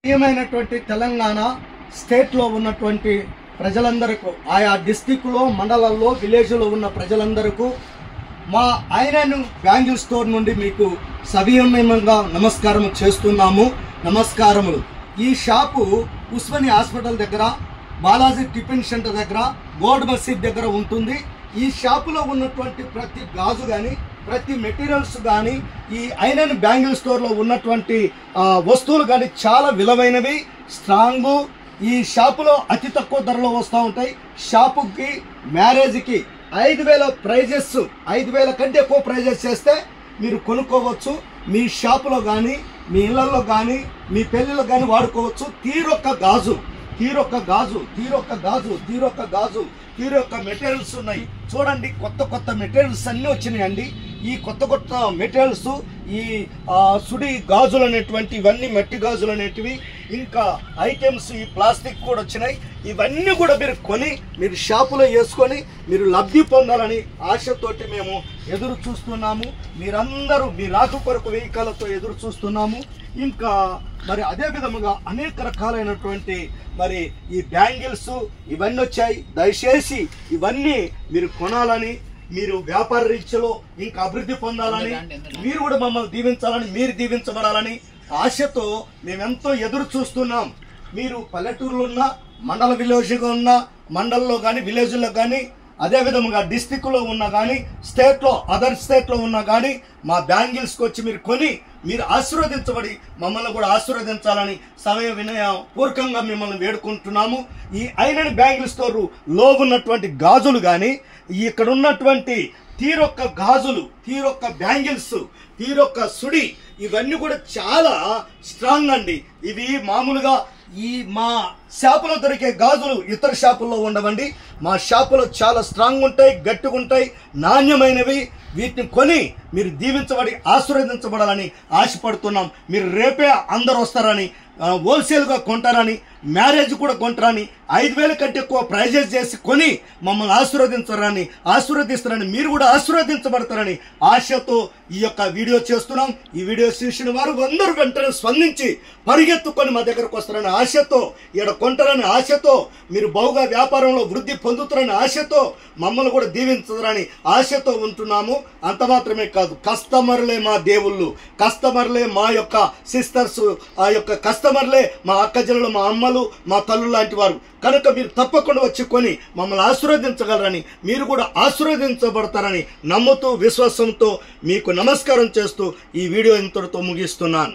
ప్రియమైనటువంటి తెలంగాణ స్టేట్లో ఉన్నటువంటి ప్రజలందరికీ, ఆయా డిస్టిక్లో, మండలాల్లో, విలేజ్లో ఉన్న ప్రజలందరికీ మా ఐరన్ బ్యాంగిల్ స్టోర్ నుండి మీకు సవినయంగా నమస్కారం చేస్తున్నాము. నమస్కారములు. ఈ షాపు ఉస్మాని హాస్పిటల్ దగ్గర, బాలాజీ టిఫిన్ సెంటర్ దగ్గర, గోల్డ్ మసీద్ దగ్గర ఉంటుంది. ఈ షాపులో ఉన్నటువంటి ప్రతి గాజు కానీ, ప్రతి మెటీరియల్స్ కానీ, ఈ ఐరన్ బ్యాంగిల్ స్టోర్లో ఉన్నటువంటి వస్తువులు కానీ చాలా విలువైనవి, స్ట్రాంగు. ఈ షాపులో అతి తక్కువ ధరలో వస్తూ ఉంటాయి. షాపుకి మ్యారేజ్కి 5,000 ప్రైజెస్, 5,000 కంటే ఎక్కువ ప్రైజెస్ చేస్తే మీరు కొనుక్కోవచ్చు. మీ షాపులో కానీ, మీ ఇళ్లలో కానీ, మీ పెళ్ళిలో కానీ వాడుకోవచ్చు. తీరొక్క గాజు, తీరొక్క గాజు, తీరొక్క గాజు, తీరొక్క గాజు, తీరొక్క మెటీరియల్స్ ఉన్నాయి. చూడండి, కొత్త కొత్త మెటీరియల్స్ అన్నీ వచ్చినాయండి. ఈ కొత్త కొత్త మెటీరియల్స్, ఈ సుడి గాజులు అనేటువంటి, ఇవన్నీ మట్టి గాజులు అనేటివి, ఇంకా ఐటమ్స్ ఈ ప్లాస్టిక్ కూడా వచ్చినాయి. ఇవన్నీ కూడా మీరు కొని మీరు షాపులో వేసుకొని మీరు లబ్ధి పొందాలని ఆశతోటి మేము ఎదురు చూస్తున్నాము. మీరందరూ మీ రాక కొరకు వెహికలతో ఎదురు చూస్తున్నాము. ఇంకా మరి అదే విధముగా అనేక రకాలైనటువంటి మరి ఈ బ్యాంగిల్స్ ఇవన్నీ వచ్చాయి. దయచేసి ఇవన్నీ మీరు కొనాలని, మీరు వ్యాపార రీత్యలో ఇంకా అభివృద్ధి పొందాలని, మీరు కూడా మమ్మల్ని దీవించాలని, మీరు దీవించబడాలని ఆశతో మేమెంతో ఎదురు చూస్తున్నాం. మీరు పల్లెటూరులో ఉన్న, మండల విలేజ్గా ఉన్న, మండలంలో కానీ విలేజ్లో కానీ, అదేవిధంగా డిస్టిక్లో ఉన్నా కానీ, స్టేట్లో, అదర్ స్టేట్లో ఉన్నా కానీ మా బ్యాంగిల్స్కి వచ్చి మీరు కొని మీరు ఆశీర్వదించబడి మమ్మల్ని కూడా ఆశీర్వదించాలని సమయ వినయపూర్వకంగా మిమ్మల్ని వేడుకుంటున్నాము. ఈ ఐరన్ బ్యాంగిల్ స్టోర్లో ఉన్నటువంటి గాజులు కానీ, ఇక్కడ ఉన్నటువంటి తీరొక్క గాజులు, తీరొక్క బ్యాంగిల్స్, తీరొక్క సుడి, ఇవన్నీ కూడా చాలా స్ట్రాంగ్ అండి. ఇవి మామూలుగా ఈ మా షాపులో దొరికే గాజులు ఇతర షాపుల్లో ఉండవండి. మా షాపులో చాలా స్ట్రాంగ్ ఉంటాయి, గట్టిగా ఉంటాయి, నాణ్యమైనవి. వీటిని కొని మీరు దీవించబడి ఆశీర్వదించబడాలని ఆశపడుతున్నాం. మీరు రేపే అందరు వస్తారని, హోల్సేల్గా కొంటారని, మ్యారేజ్ కూడా కొంటారని, 5,000 కంటే ఎక్కువ ప్రైజెస్ చేసి కొని మమ్మల్ని ఆశీర్వదిస్తారని, మీరు కూడా ఆశీర్వదించబడతారని ఆశతో ఈ యొక్క వీడియో చేస్తున్నాం. ఈ వీడియో చూసిన వారు అందరూ వెంటనే స్పందించి పరిగెత్తుకొని మా దగ్గరకు వస్తారని ఆశతో, ఇక్కడ కొంటారని ఆశతో, మీరు బహుగా వ్యాపారంలో వృద్ధి పొందుతారని ఆశతో, మమ్మల్ని కూడా దీవించారని ఆశతో ఉంటున్నాము. అంత మాత్రమే కాదు, కస్టమర్లే మా దేవుళ్ళు, కస్టమర్లే మా యొక్క సిస్టర్స్, ఆ యొక్క కస్టమర్లే మా అక్కజనులు, మా అమ్మలు, మా తల్లు లాంటి వారు. కనుక మీరు తప్పకుండా వచ్చి కొని మమ్మల్ని ఆశీర్వదించగలరని, మీరు కూడా ఆశీర్వదించబడతారని నమ్ముతూ, విశ్వాసంతో మీకు నమస్కారం చేస్తూ ఈ వీడియో ఇంతటితో ముగిస్తున్నాను.